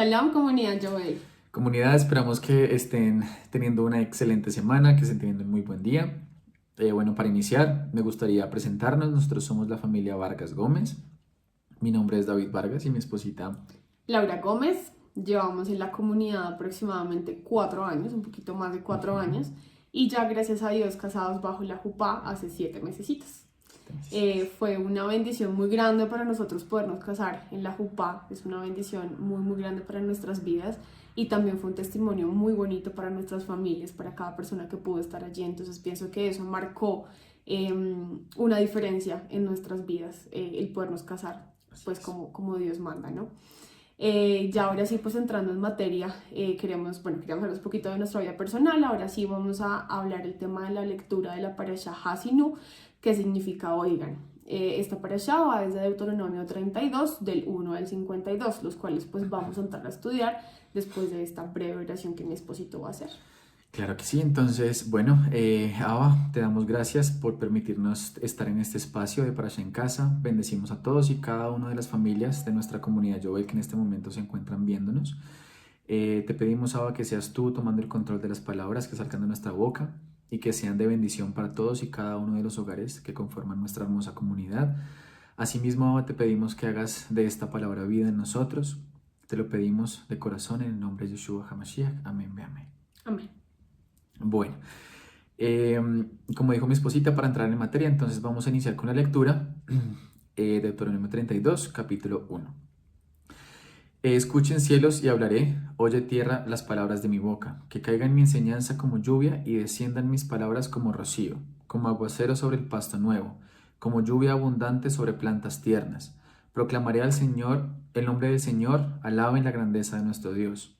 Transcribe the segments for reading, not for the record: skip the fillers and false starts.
Shalom, comunidad Joel. Comunidad, esperamos que estén teniendo una excelente semana, que estén teniendo un muy buen día. Bueno, para iniciar, me gustaría presentarnos. Nosotros somos la familia Vargas Gómez. Mi nombre es David Vargas y mi esposita. Laura Gómez. Llevamos en la comunidad aproximadamente 4 años, un poquito más de cuatro Ujú. años, y ya gracias a Dios casados bajo la jupá hace 7 mesecitos. Fue una bendición muy grande para nosotros podernos casar en la jupá, es una bendición muy muy grande para nuestras vidas y también fue un testimonio muy bonito para nuestras familias, para cada persona que pudo estar allí. Entonces pienso que eso marcó una diferencia en nuestras vidas, el podernos casar Así pues es. como Dios manda, ¿no? Ya ahora sí, pues entrando en materia, queríamos hablar un poquito de nuestra vida personal. Ahora sí vamos a hablar el tema de la lectura de la parasha Hasinu, que significa oigan. Esta parasha va desde Deuteronomio 32, del 1 al 52, los cuales pues vamos a entrar a estudiar después de esta breve oración que mi esposito va a hacer. Claro que sí, entonces, bueno, Abba, te damos gracias por permitirnos estar en este espacio de Parasha en Casa. Bendecimos a todos y cada una de las familias de nuestra comunidad Jovel que en este momento se encuentran viéndonos. Te pedimos, Abba, que seas tú tomando el control de las palabras que salgan de nuestra boca y que sean de bendición para todos y cada uno de los hogares que conforman nuestra hermosa comunidad. Asimismo, Abba, te pedimos que hagas de esta palabra vida en nosotros. Te lo pedimos de corazón en el nombre de Yeshua HaMashiach. Amén, amén. Amén. Bueno, eh, como dijo mi esposita, para entrar en materia, entonces vamos a iniciar con la lectura de Deuteronomio 32, capítulo 1. Escuchen cielos y hablaré, oye tierra las palabras de mi boca, que caigan mi enseñanza como lluvia y desciendan mis palabras como rocío, como aguacero sobre el pasto nuevo, como lluvia abundante sobre plantas tiernas. Proclamaré al Señor el nombre del Señor, alaben la grandeza de nuestro Dios.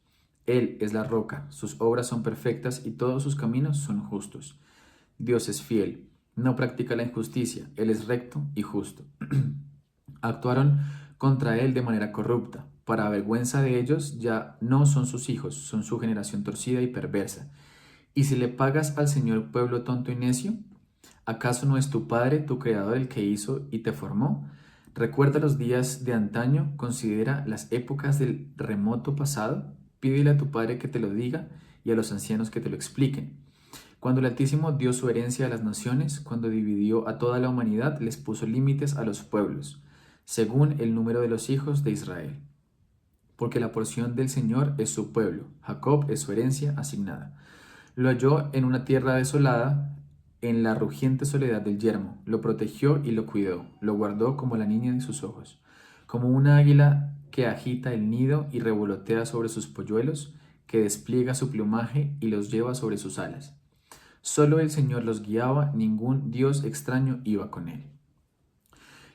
Él es la roca, sus obras son perfectas y todos sus caminos son justos. Dios es fiel, no practica la injusticia, Él es recto y justo. Actuaron contra él de manera corrupta. Para vergüenza de ellos ya no son sus hijos, son su generación torcida y perversa. ¿Y si le pagas al Señor pueblo tonto y necio? ¿Acaso no es tu Padre, tu Creador, el que hizo y te formó? Recuerda los días de antaño, considera las épocas del remoto pasado, pídele a tu Padre que te lo diga y a los ancianos que te lo expliquen. Cuando el Altísimo dio su herencia a las naciones, cuando dividió a toda la humanidad, les puso límites a los pueblos, según el número de los hijos de Israel. Porque la porción del Señor es su pueblo, Jacob es su herencia asignada. Lo halló en una tierra desolada, en la rugiente soledad del yermo, lo protegió y lo cuidó, lo guardó como la niña de sus ojos, como una águila que agita el nido y revolotea sobre sus polluelos, que despliega su plumaje y los lleva sobre sus alas. Solo el Señor los guiaba, ningún dios extraño iba con él.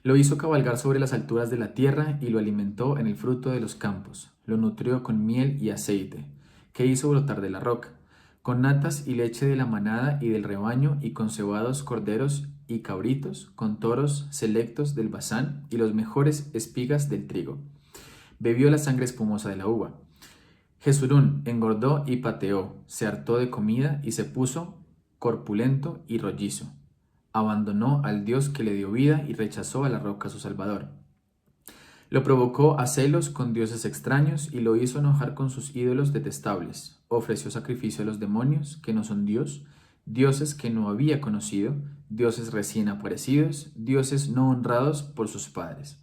Lo hizo cabalgar sobre las alturas de la tierra y lo alimentó en el fruto de los campos. Lo nutrió con miel y aceite, que hizo brotar de la roca, con natas y leche de la manada y del rebaño, y con cebados corderos y cabritos, con toros selectos del Basán y los mejores espigas del trigo. Bebió la sangre espumosa de la uva. Jesurún engordó y pateó, se hartó de comida y se puso corpulento y rollizo. Abandonó al Dios que le dio vida y rechazó a la roca su Salvador. Lo provocó a celos con dioses extraños y lo hizo enojar con sus ídolos detestables. Ofreció sacrificio a los demonios, que no son Dios, dioses que no había conocido, dioses recién aparecidos, dioses no honrados por sus padres.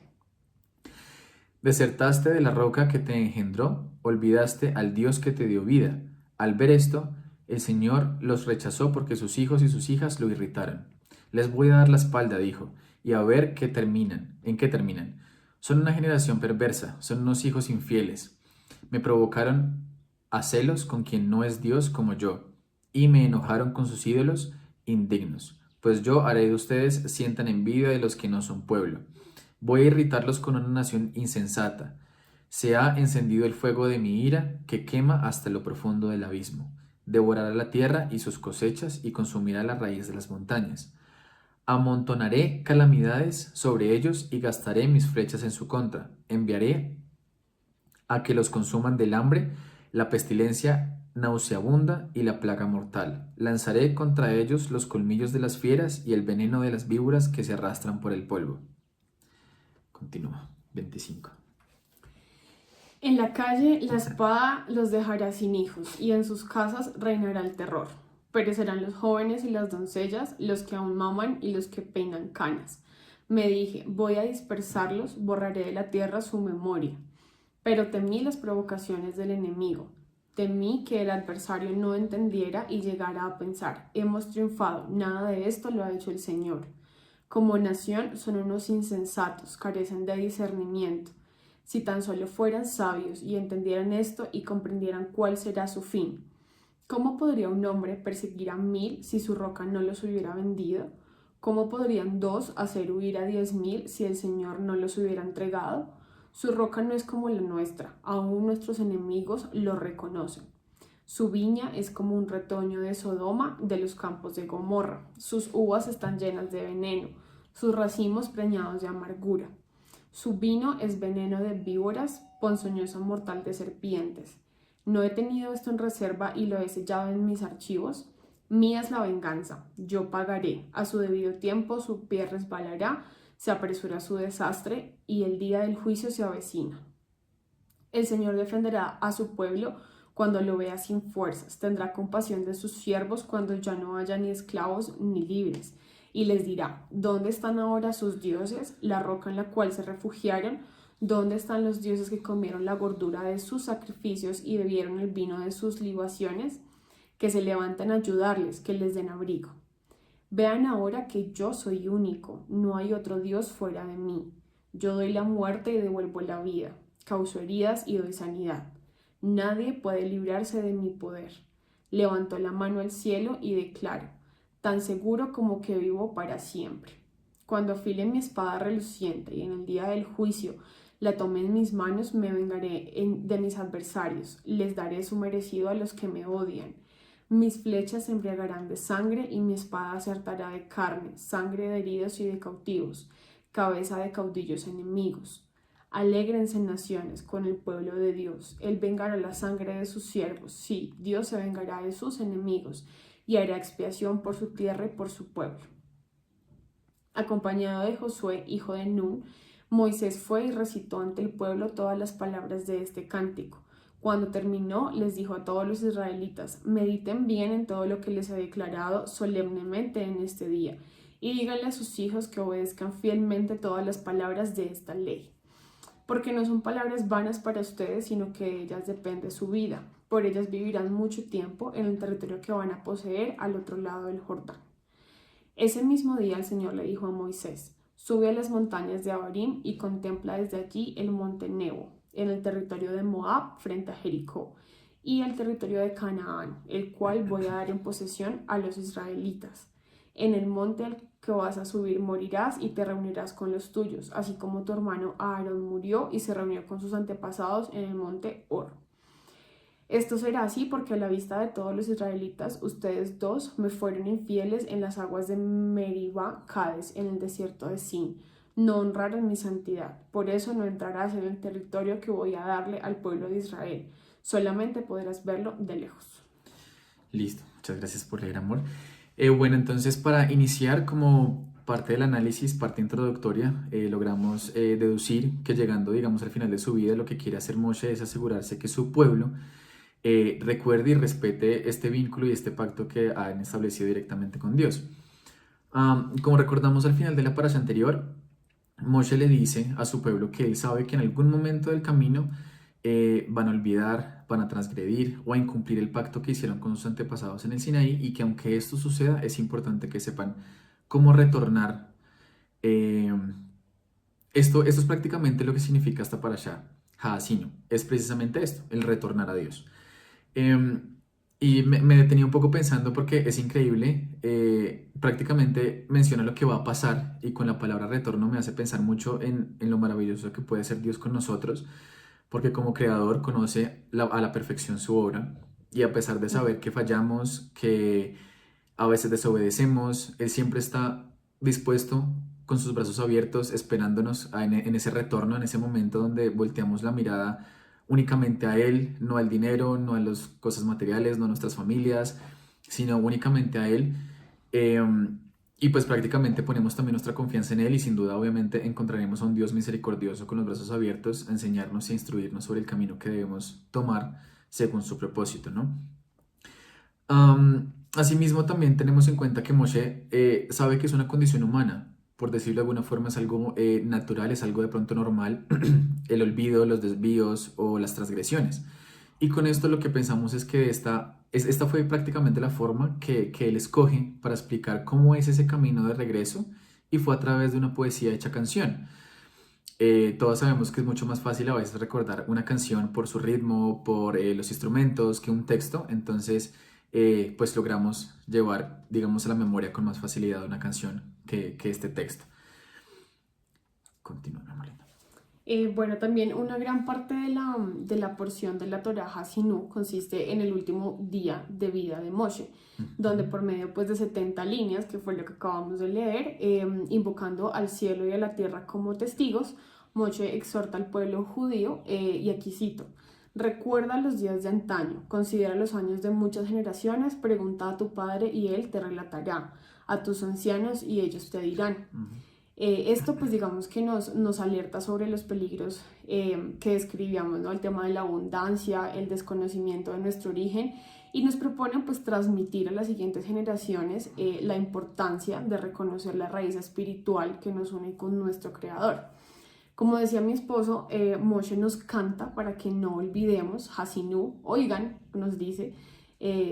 Desertaste de la roca que te engendró, olvidaste al Dios que te dio vida. Al ver esto, el Señor los rechazó porque sus hijos y sus hijas lo irritaron. Les voy a dar la espalda, dijo, y a ver en qué terminan. Son una generación perversa, son unos hijos infieles. Me provocaron a celos con quien no es Dios como yo, y me enojaron con sus ídolos indignos. Pues yo haré de ustedes sientan envidia de los que no son pueblo. Voy a irritarlos con una nación insensata. Se ha encendido el fuego de mi ira que quema hasta lo profundo del abismo. Devorará la tierra y sus cosechas y consumirá la raíz de las montañas. Amontonaré calamidades sobre ellos y gastaré mis flechas en su contra. Enviaré a que los consuman del hambre, la pestilencia nauseabunda y la plaga mortal. Lanzaré contra ellos los colmillos de las fieras y el veneno de las víboras que se arrastran por el polvo. Continúa. 25. En la calle la espada los dejará sin hijos, y en sus casas reinará el terror. Perecerán los jóvenes y las doncellas, los que aún maman y los que peinan canas. Me dije, voy a dispersarlos, borraré de la tierra su memoria. Pero temí las provocaciones del enemigo. Temí que el adversario no entendiera y llegara a pensar, hemos triunfado, nada de esto lo ha hecho el Señor. Como nación son unos insensatos, carecen de discernimiento. Si tan solo fueran sabios y entendieran esto y comprendieran cuál será su fin. ¿Cómo podría un hombre perseguir a 1000 si su roca no los hubiera vendido? ¿Cómo podrían 2 hacer huir a 10.000 si el Señor no los hubiera entregado? Su roca no es como la nuestra, aún nuestros enemigos lo reconocen. Su viña es como un retoño de Sodoma, de los campos de Gomorra. Sus uvas están llenas de veneno, sus racimos preñados de amargura. Su vino es veneno de víboras, ponzoñoso mortal de serpientes. No he tenido esto en reserva y lo he sellado en mis archivos. Mía es la venganza, yo pagaré. A su debido tiempo su pie resbalará, se apresura su desastre y el día del juicio se avecina. El Señor defenderá a su pueblo cuando lo vea sin fuerzas. Tendrá compasión de sus siervos cuando ya no haya ni esclavos ni libres. Y les dirá, ¿dónde están ahora sus dioses, la roca en la cual se refugiaron? ¿Dónde están los dioses que comieron la gordura de sus sacrificios y bebieron el vino de sus libaciones? Que se levanten a ayudarles, que les den abrigo. Vean ahora que yo soy único, no hay otro Dios fuera de mí. Yo doy la muerte y devuelvo la vida, causo heridas y doy sanidad. Nadie puede librarse de mi poder. Levanto la mano al cielo y declaro, tan seguro como que vivo para siempre. Cuando afile mi espada reluciente y en el día del juicio la tome en mis manos, me vengaré de mis adversarios, les daré su merecido a los que me odian. Mis flechas se embriagarán de sangre y mi espada se hartará de carne, sangre de heridos y de cautivos, cabeza de caudillos enemigos. Alégrense naciones con el pueblo de Dios. Él vengará la sangre de sus siervos. Sí, Dios se vengará de sus enemigos y hará expiación por su tierra y por su pueblo. Acompañado de Josué, hijo de Nun, Moisés fue y recitó ante el pueblo todas las palabras de este cántico. Cuando terminó, les dijo a todos los israelitas, mediten bien en todo lo que les he declarado solemnemente en este día, y díganle a sus hijos que obedezcan fielmente todas las palabras de esta ley. Porque no son palabras vanas para ustedes, sino que de ellas depende su vida. Por ellas vivirán mucho tiempo en el territorio que van a poseer al otro lado del Jordán. Ese mismo día el Señor le dijo a Moisés, sube a las montañas de Abarim y contempla desde allí el monte Nebo, en el territorio de Moab frente a Jericó, y el territorio de Canaán, el cual voy a dar en posesión a los israelitas. En el monte al que vas a subir morirás y te reunirás con los tuyos, así como tu hermano Aarón murió y se reunió con sus antepasados en el monte Hor. Esto será así porque a la vista de todos los israelitas, ustedes dos me fueron infieles en las aguas de Meribá, Cades, en el desierto de Sin. No honraron mi santidad. Por eso no entrarás en el territorio que voy a darle al pueblo de Israel. Solamente podrás verlo de lejos. Listo, muchas gracias por leer, amor. Bueno, entonces para iniciar como parte del análisis, parte introductoria, logramos deducir que llegando, digamos, al final de su vida, lo que quiere hacer Moshe es asegurarse que su pueblo recuerde y respete este vínculo y este pacto que han establecido directamente con Dios. Como recordamos al final de la parasha anterior, Moshe le dice a su pueblo que él sabe que en algún momento del camino van a olvidar, van a transgredir o a incumplir el pacto que hicieron con sus antepasados en el Sinaí y que aunque esto suceda es importante que sepan cómo retornar. Esto es prácticamente lo que significa esta parasha Haazinu, es precisamente esto, el retornar a Dios. Y me detenía un poco pensando porque es increíble, prácticamente menciona lo que va a pasar y con la palabra retorno me hace pensar mucho en lo maravilloso que puede ser Dios con nosotros, porque como creador conoce a la perfección su obra y a pesar de saber que fallamos, que a veces desobedecemos, Él siempre está dispuesto con sus brazos abiertos esperándonos en ese retorno, en ese momento donde volteamos la mirada únicamente a Él, no al dinero, no a las cosas materiales, no a nuestras familias, sino únicamente a Él. Y pues prácticamente ponemos también nuestra confianza en Él y sin duda obviamente encontraremos a un Dios misericordioso con los brazos abiertos a enseñarnos y a instruirnos sobre el camino que debemos tomar según su propósito, ¿no? Asimismo también tenemos en cuenta que Moshe sabe que es una condición humana, por decirlo de alguna forma es algo natural, es algo de pronto normal, el olvido, los desvíos o las transgresiones. Y con esto lo que pensamos es que esta fue prácticamente la forma que él escoge para explicar cómo es ese camino de regreso y fue a través de una poesía hecha canción. Todos sabemos que es mucho más fácil a veces recordar una canción por su ritmo, por los instrumentos, que un texto, entonces pues logramos llevar, digamos, a la memoria con más facilidad una canción que este texto. Continúa, Marlene. Bueno, también una gran parte de la porción de la Torá Hasinú consiste en el último día de vida de Moshe, donde por medio pues, de 70 líneas, que fue lo que acabamos de leer, invocando al cielo y a la tierra como testigos, Moshe exhorta al pueblo judío, y aquí cito: recuerda los días de antaño, considera los años de muchas generaciones, pregunta a tu padre y él te relatará, a tus ancianos y ellos te dirán. Esto pues digamos que nos alerta sobre los peligros que describíamos, ¿no? El tema de la abundancia, el desconocimiento de nuestro origen, y nos propone pues transmitir a las siguientes generaciones la importancia de reconocer la raíz espiritual que nos une con nuestro Creador. Como decía mi esposo, Moshe nos canta para que no olvidemos, Hasinú, oigan, nos dice.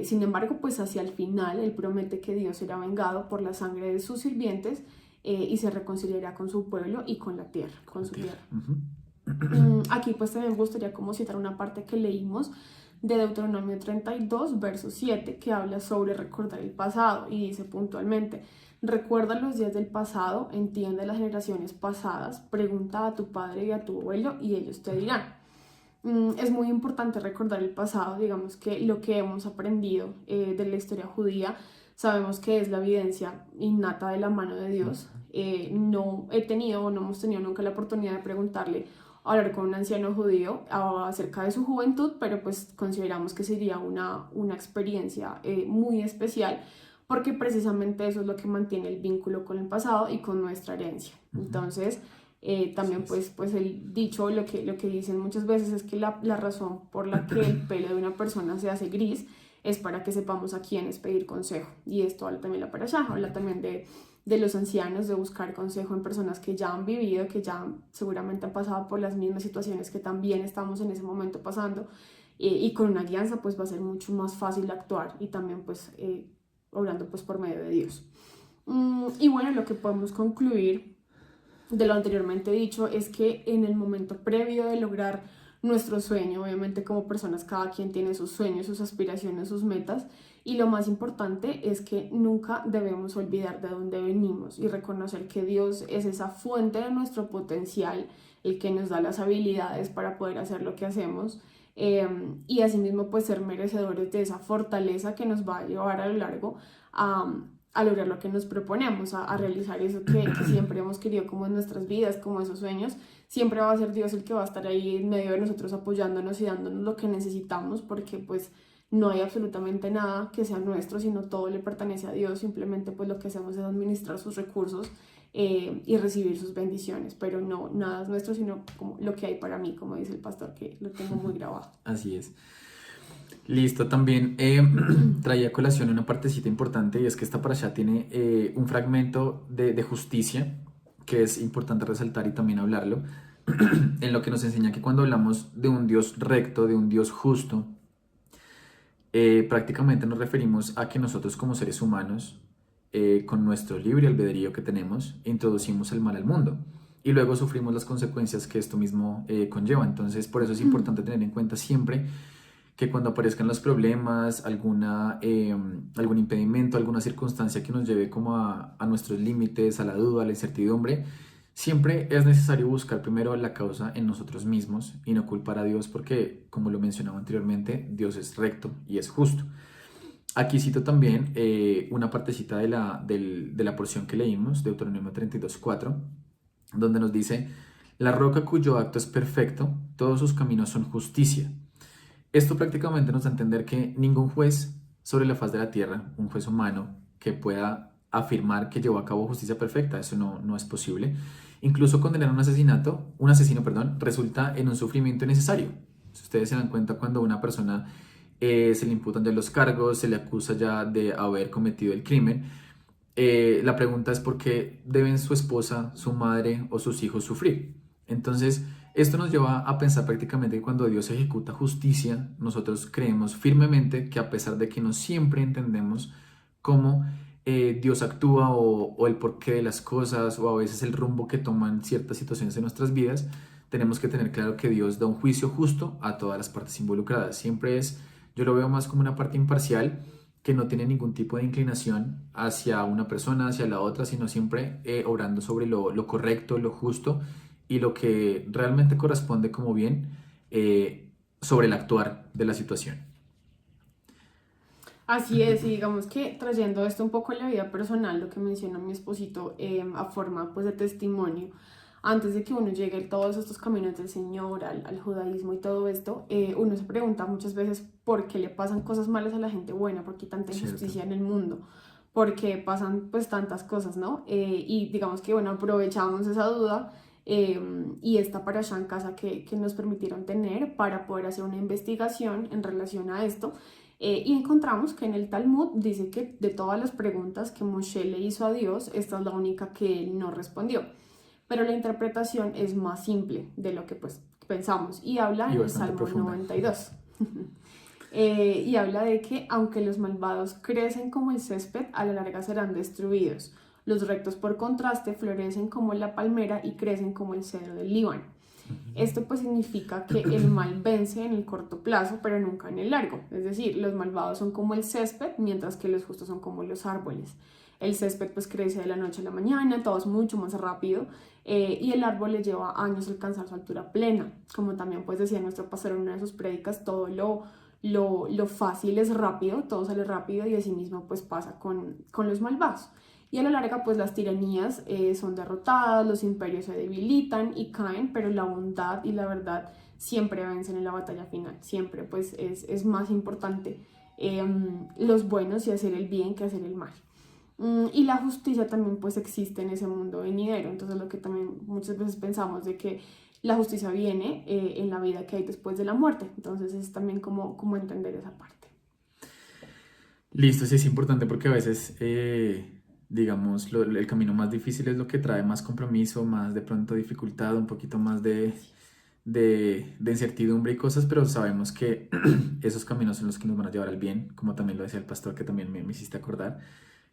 Sin embargo, pues hacia el final él promete que Dios será vengado por la sangre de sus sirvientes, y se reconciliará con su pueblo y con la tierra, con su tierra. Aquí pues también me gustaría como citar una parte que leímos de Deuteronomio 32, verso 7, que habla sobre recordar el pasado y dice puntualmente: recuerda los días del pasado, entiende las generaciones pasadas, pregunta a tu padre y a tu abuelo y ellos te dirán. Es muy importante recordar el pasado, digamos que lo que hemos aprendido de la historia judía, sabemos que es la evidencia innata de la mano de Dios. No he tenido o no hemos tenido nunca la oportunidad de preguntarle, hablar con un anciano judío acerca de su juventud, pero pues consideramos que sería una experiencia muy especial, porque precisamente eso es lo que mantiene el vínculo con el pasado y con nuestra herencia. Entonces, también pues el dicho, lo que dicen muchas veces es que la razón por la que el pelo de una persona se hace gris es para que sepamos a quiénes pedir consejo. Y esto habla también la parashá, habla también de los ancianos, de buscar consejo en personas que ya han vivido, que ya seguramente han pasado por las mismas situaciones que también estamos en ese momento pasando, y con una guianza pues va a ser mucho más fácil actuar, y también pues obrando pues por medio de Dios. Y bueno, lo que podemos concluir de lo anteriormente dicho es que en el momento previo de lograr nuestro sueño, obviamente como personas cada quien tiene sus sueños, sus aspiraciones, sus metas, y lo más importante es que nunca debemos olvidar de dónde venimos y reconocer que Dios es esa fuente de nuestro potencial, el que nos da las habilidades para poder hacer lo que hacemos, y asimismo pues ser merecedores de esa fortaleza que nos va a llevar a lo largo a lograr lo que nos proponemos, a realizar eso que siempre hemos querido como en nuestras vidas, como esos sueños. Siempre va a ser Dios el que va a estar ahí en medio de nosotros apoyándonos y dándonos lo que necesitamos, porque pues no hay absolutamente nada que sea nuestro, sino todo le pertenece a Dios. Simplemente pues lo que hacemos es administrar sus recursos y recibir sus bendiciones, pero no, nada es nuestro, sino como lo que hay para mí, como dice el pastor, que lo tengo muy grabado. Así es. Listo, también traía a colación una partecita importante, y es que esta parashá tiene un fragmento de justicia que es importante resaltar y también hablarlo, en lo que nos enseña que cuando hablamos de un Dios recto, de un Dios justo, prácticamente nos referimos a que nosotros como seres humanos, con nuestro libre albedrío que tenemos, introducimos el mal al mundo y luego sufrimos las consecuencias que esto mismo conlleva. Entonces, por eso es importante tener en cuenta siempre que cuando aparezcan los problemas, algún impedimento, alguna circunstancia que nos lleve como a nuestros límites, a la duda, a la incertidumbre, siempre es necesario buscar primero la causa en nosotros mismos y no culpar a Dios, porque, como lo mencionaba anteriormente, Dios es recto y es justo. Aquí cito también una partecita de la porción que leímos, Deuteronomio 32:4, donde nos dice: la roca cuyo acto es perfecto, todos sus caminos son justicia. Esto prácticamente nos da a entender que ningún juez sobre la faz de la tierra, un juez humano que pueda afirmar que llevó a cabo justicia perfecta. Eso no es posible. Incluso condenar un asesino, perdón, resulta en un sufrimiento innecesario. Si ustedes se dan cuenta, cuando a una persona se le imputan ya los cargos, se le acusa ya de haber cometido el crimen, la pregunta es por qué deben su esposa, su madre o sus hijos sufrir. Entonces, esto nos lleva a pensar prácticamente que cuando Dios ejecuta justicia, nosotros creemos firmemente que, a pesar de que no siempre entendemos cómo Dios actúa o el porqué de las cosas, o a veces el rumbo que toman ciertas situaciones en nuestras vidas, tenemos que tener claro que Dios da un juicio justo a todas las partes involucradas. Yo lo veo más como una parte imparcial, que no tiene ningún tipo de inclinación hacia una persona, hacia la otra, sino siempre obrando sobre lo correcto, lo justo y lo que realmente corresponde como bien, sobre el actuar de la situación. Así es, y digamos que trayendo esto un poco a la vida personal, lo que menciona mi esposito, a forma pues de testimonio, antes de que uno llegue a todos estos caminos del Señor, al judaísmo y todo esto, uno se pregunta muchas veces por qué le pasan cosas malas a la gente buena, por qué tanta injusticia en el mundo, por qué pasan pues tantas cosas, ¿no? Y digamos que bueno, aprovechamos esa duda, y esta parashá en casa que nos permitieron tener para poder hacer una investigación en relación a esto. Y encontramos que en el Talmud dice que de todas las preguntas que Moshe le hizo a Dios, esta es la única que él no respondió. Pero la interpretación es más simple de lo que pues pensamos, y habla en el Salmo profunda. 92. Y habla de que aunque los malvados crecen como el césped, a la larga serán destruidos. Los rectos, por contraste, florecen como la palmera y crecen como el cedro del Líbano. Esto pues significa que el mal vence en el corto plazo, pero nunca en el largo. Es decir, los malvados son como el césped, mientras que los justos son como los árboles. El césped pues crece de la noche a la mañana, todo es mucho más rápido, y el árbol le lleva años alcanzar su altura plena. Como también pues decía nuestro pastor en una de sus prédicas, todo lo fácil es rápido, todo sale rápido, y asimismo pues pasa con los malvados. Y a la larga pues las tiranías son derrotadas, los imperios se debilitan y caen, pero la bondad y la verdad siempre vencen en la batalla final. Siempre pues es más importante los buenos y hacer el bien que hacer el mal. Y la justicia también pues existe en ese mundo venidero. Entonces lo que también muchas veces pensamos de que la justicia viene en la vida que hay después de la muerte. Entonces es también como entender esa parte. Listo, sí es importante, porque a veces, digamos, el camino más difícil es lo que trae más compromiso, más de pronto dificultad, un poquito más de incertidumbre y cosas, pero sabemos que esos caminos son los que nos van a llevar al bien, como también lo decía el pastor, que también me hiciste acordar,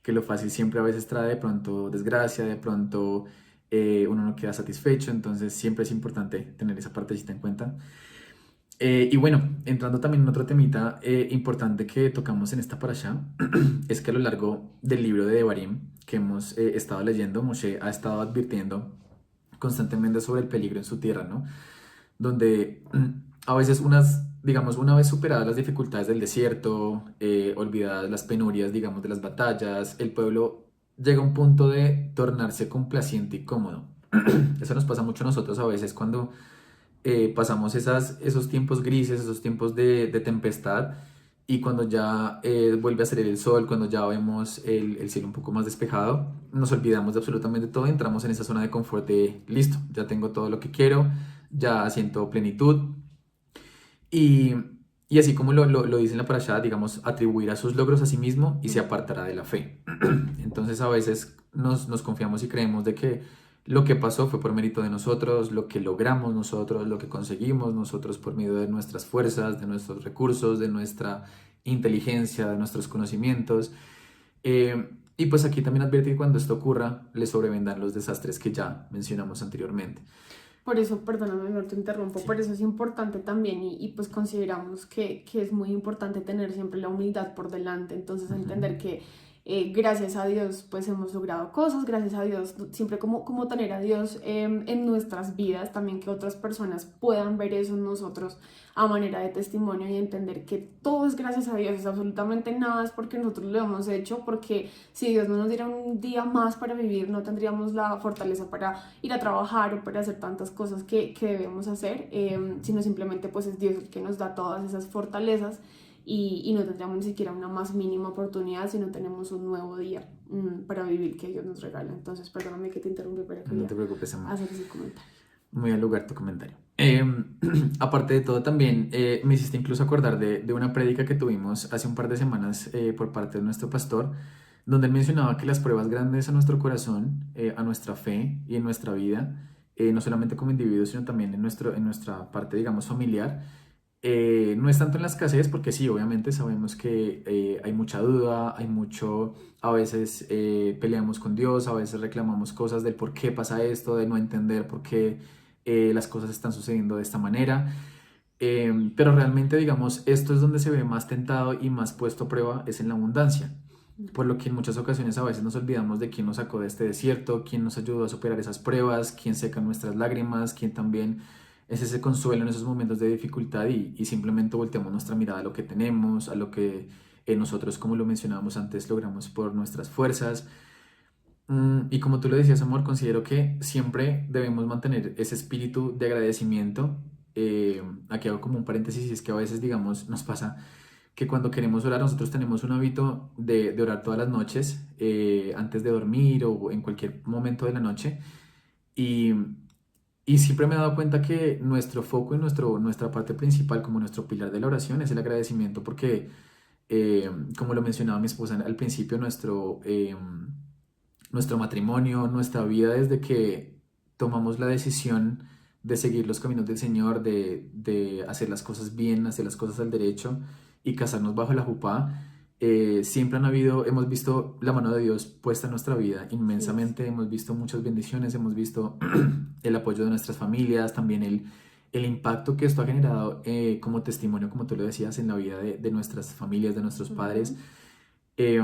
que lo fácil siempre a veces trae de pronto desgracia, de pronto uno no queda satisfecho. Entonces siempre es importante tener esa partecita en cuenta. Y bueno, entrando también en otro temita importante que tocamos en esta parashá, es que a lo largo del libro de Devarim que hemos estado leyendo, Moshe ha estado advirtiendo constantemente sobre el peligro en su tierra, ¿no? Donde a veces digamos, una vez superadas las dificultades del desierto, olvidadas las penurias, digamos, de las batallas, el pueblo llega a un punto de tornarse complaciente y cómodo. Eso nos pasa mucho a nosotros a veces cuando pasamos esos tiempos grises, esos tiempos de tempestad, y cuando ya vuelve a salir el sol, cuando ya vemos el cielo un poco más despejado, nos olvidamos de absolutamente todo y entramos en esa zona de confort de listo, ya tengo todo lo que quiero, ya siento plenitud. Y, y así como lo dice en la parashá, digamos, atribuirá sus logros a sí mismo y se apartará de la fe. Entonces a veces nos confiamos y creemos de que lo que pasó fue por mérito de nosotros, lo que logramos nosotros, lo que conseguimos nosotros por medio de nuestras fuerzas, de nuestros recursos, de nuestra inteligencia, de nuestros conocimientos. Y pues aquí también advierte que cuando esto ocurra, le sobrevendrán los desastres que ya mencionamos anteriormente. Por eso, perdóname, no te interrumpo, Sí. por eso es importante también, y pues consideramos que es muy importante tener siempre la humildad por delante. Entonces entender que gracias a Dios pues hemos logrado cosas, gracias a Dios, siempre como tener a Dios en nuestras vidas, también que otras personas puedan ver eso en nosotros a manera de testimonio, y entender que todo es gracias a Dios, es absolutamente nada es porque nosotros lo hemos hecho, porque si Dios no nos diera un día más para vivir, no tendríamos la fortaleza para ir a trabajar o para hacer tantas cosas que debemos hacer, sino simplemente pues es Dios el que nos da todas esas fortalezas, y no tendríamos ni siquiera una más mínima oportunidad si no tenemos un nuevo día. para vivir que Dios nos regala. Entonces, perdóname que te interrumpí, pero No quería te preocupes, amor. hacer ese comentario. Muy al lugar tu comentario. Aparte de todo, también me hiciste incluso acordar de una prédica que tuvimos hace un par de semanas por parte de nuestro pastor, donde él mencionaba que las pruebas grandes a nuestro corazón, a nuestra fe y en nuestra vida, no solamente como individuos, sino también en nuestra parte, digamos, familiar, no es tanto en la escasez, porque sí, obviamente sabemos que hay mucha duda, hay mucho, a veces peleamos con Dios, a veces reclamamos cosas del por qué pasa esto, de no entender por qué las cosas están sucediendo de esta manera. Pero realmente, digamos, esto es donde se ve más tentado y más puesto a prueba, es en la abundancia. Por lo que en muchas ocasiones a veces nos olvidamos de quién nos sacó de este desierto, quién nos ayudó a superar esas pruebas, quién seca nuestras lágrimas, quién también es ese consuelo en esos momentos de dificultad y simplemente volteamos nuestra mirada a lo que tenemos, a lo que nosotros, como lo mencionábamos antes, logramos por nuestras fuerzas. Y como tú lo decías, amor, considero que siempre debemos mantener ese espíritu de agradecimiento. Aquí hago como un paréntesis, y es que a veces, digamos, nos pasa que cuando queremos orar, nosotros tenemos un hábito de orar todas las noches, antes de dormir o en cualquier momento de la noche. Y, y siempre me he dado cuenta que nuestro foco y nuestra parte principal, como nuestro pilar de la oración, es el agradecimiento, porque, como lo mencionaba mi esposa al principio, nuestro matrimonio, nuestra vida desde que tomamos la decisión de seguir los caminos del Señor, de hacer las cosas bien, hacer las cosas al derecho y casarnos bajo la jupá, siempre hemos visto la mano de Dios puesta en nuestra vida Sí. inmensamente, hemos visto muchas bendiciones, hemos visto el apoyo de nuestras familias, también el impacto que esto ha generado como testimonio, como tú lo decías, en la vida de nuestras familias, de nuestros padres. Ujú. Eh,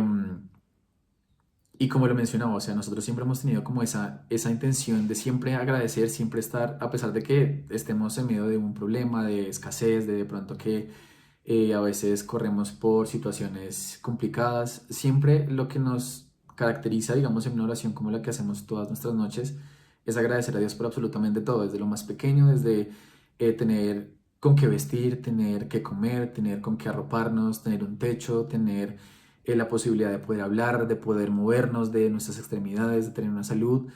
y como lo mencionaba, o sea, nosotros siempre hemos tenido como esa intención de siempre agradecer, siempre estar, a pesar de que estemos en medio de un problema, de escasez, de pronto que a veces corremos por situaciones complicadas, siempre lo que nos caracteriza, digamos, en una oración como la que hacemos todas nuestras noches, es agradecer a Dios por absolutamente todo, desde lo más pequeño, desde tener con qué vestir, tener qué comer, tener con qué arroparnos, tener un techo, tener la posibilidad de poder hablar, de poder movernos de nuestras extremidades, de tener una salud.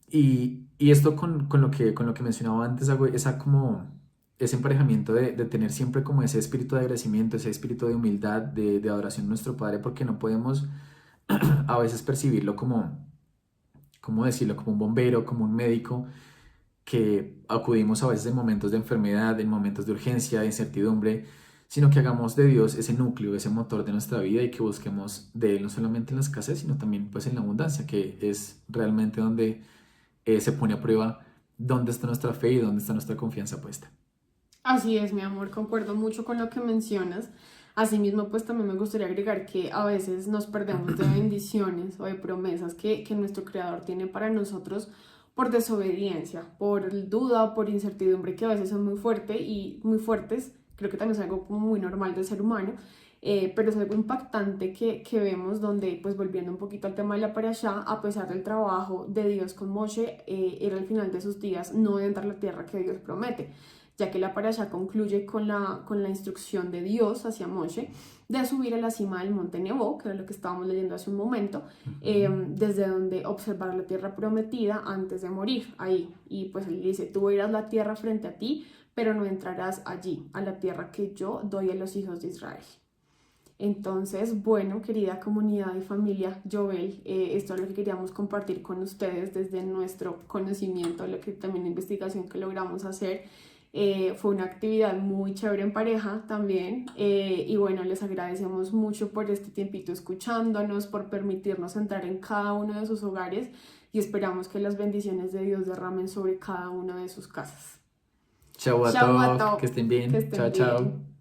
Y esto con lo que mencionaba antes, hago esa como ese emparejamiento de tener siempre como ese espíritu de agradecimiento, ese espíritu de humildad, de adoración a nuestro Padre, porque no podemos a veces percibirlo como, ¿cómo decirlo? Como un bombero, como un médico, que acudimos a veces en momentos de enfermedad, en momentos de urgencia, de incertidumbre, sino que hagamos de Dios ese núcleo, ese motor de nuestra vida y que busquemos de Él no solamente en la escasez, sino también pues en la abundancia, que es realmente donde se pone a prueba dónde está nuestra fe y dónde está nuestra confianza puesta. Así es, mi amor, concuerdo mucho con lo que mencionas. Asimismo, pues también me gustaría agregar que a veces nos perdemos de bendiciones o de promesas que nuestro Creador tiene para nosotros por desobediencia, por duda, por incertidumbre, que a veces son muy fuertes y muy fuertes. Creo que también es algo como muy normal del ser humano, pero es algo impactante que vemos donde, pues volviendo un poquito al tema de la parashá, a pesar del trabajo de Dios con Moshe, era al final de sus días no de entrar a la tierra que Dios promete, ya que la parasha concluye con la instrucción de Dios hacia Moshe de subir a la cima del monte Nebo, que era lo que estábamos leyendo hace un momento, desde donde observar la tierra prometida antes de morir ahí. Y pues él dice, tú verás la tierra frente a ti, pero no entrarás allí, a la tierra que yo doy a los hijos de Israel. Entonces, bueno, querida comunidad y familia Jovel, esto es lo que queríamos compartir con ustedes desde nuestro conocimiento, lo que también la investigación que logramos hacer. Fue una actividad muy chévere en pareja también, y bueno, les agradecemos mucho por este tiempito escuchándonos, por permitirnos entrar en cada uno de sus hogares y esperamos que las bendiciones de Dios derramen sobre cada una de sus casas. Chau a Chao a todos, que todos, estén que bien. Chao, estén chao. bien.